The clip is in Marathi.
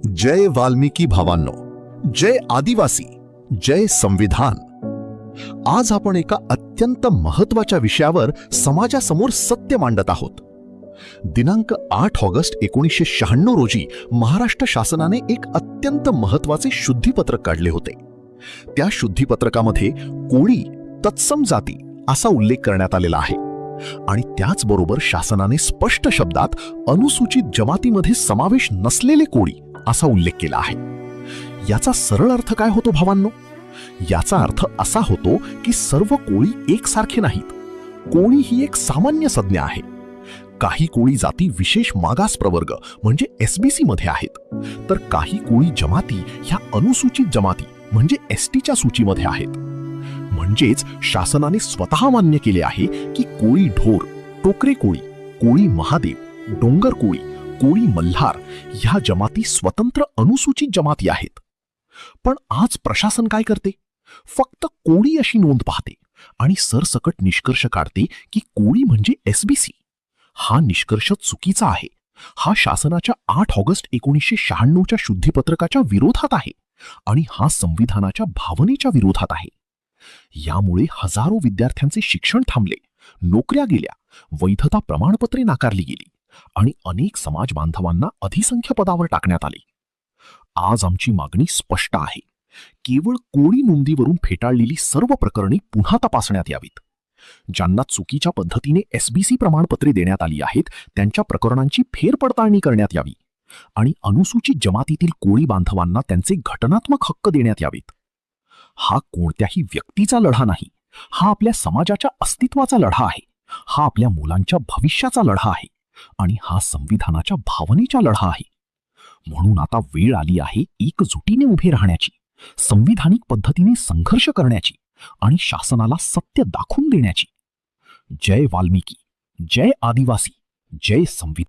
जय वाल्मिकी भावांनो, जय आदिवासी, जय संविधान। आज आपण एका अत्यंत महत्त्वाच्या विषयावर समाजासमोर सत्य मांडत आहोत। दिनांक 8 ऑगस्ट 1996 रोजी महाराष्ट्र शासनाने एक अत्यंत महत्त्वाचे शुद्धीपत्रक काढले होते। त्या शुद्धीपत्रकामध्ये कोळी तत्सम जाती असा उल्लेख करण्यात आलेला आहे आणि त्याचबरोबर शासनाने स्पष्ट शब्दात अनुसूचित जमातीमध्ये समावेश नसलेले कोळी असा उल्लेख केला आहे। याचा सरळ अर्थ काय होतो भावांनो? याचा अर्थ असा होतो की सर्व कोळी एकसारखे नाहीत। कोळी ही एक सामान्य संज्ञा आहे। काही कोळी जाती विशेष मागास प्रवर्ग म्हणजे एसबीसी मध्ये आहेत, तर काही कोळी जमाती ह्या अनुसूचित जमाती म्हणजे एसटीच्या सूचीमध्ये आहेत। म्हणजेच शासनाने स्वतः मान्य केले आहे की कोळी ढोर, टोकरे कोळी, कोळी महादेव, डोंगर कोळी, कोळी मल्हार ह्या जमाती स्वतंत्र अनुसूचित जमाती आहेत। पण आज प्रशासन काय करते? फक्त कोळी अशी नोंद पाहते आणि सरसकट निष्कर्ष काढते की कोळी म्हणजे एसबीसी। हा निष्कर्ष चुकीचा आहे। हा शासनाच्या 8 ऑगस्ट 1996च्या शुद्धीपत्रकाच्या विरोधात आहे आणि हा संविधानाच्या भावनेच्या विरोधात आहे। यामुळे हजारो विद्यार्थ्यांचे शिक्षण थांबले, नोकऱ्या गेल्या, वैधता प्रमाणपत्रे नाकारली गेली आणि अनेक समाज बांधवांना अधिसंख्य पदावर टाकण्यात आले। आज आमची मागणी स्पष्ट आहे। केवळ कोळी नोंदीवरून फेटाळलेली सर्व प्रकरणे पुन्हा तपासण्यात यावीत। ज्यांना चुकीच्या पद्धतीने एसबीसी प्रमाणपत्रे देण्यात आली आहेत त्यांच्या प्रकरणांची फेरपडताळणी करण्यात यावी आणि अनुसूचित जमातीतील कोळी बांधवांना त्यांचे घटनात्मक हक्क देण्यात यावेत। हा कोणत्याही व्यक्तीचा लढा नाही, हा आपल्या समाजाच्या अस्तित्वाचा लढा आहे। हा आपल्या मुलांच्या भविष्याचा लढा आहे आणि हा संविधानाच्या भावनेचा लढा आहे। म्हणून आता वेळ आली आहे एकजुटीने उभे राहण्याची, संविधानिक पद्धतीने संघर्ष करण्याची आणि शासनाला सत्य दाखवून देण्याची। जय वाल्मिकी, जय आदिवासी, जय संविधान।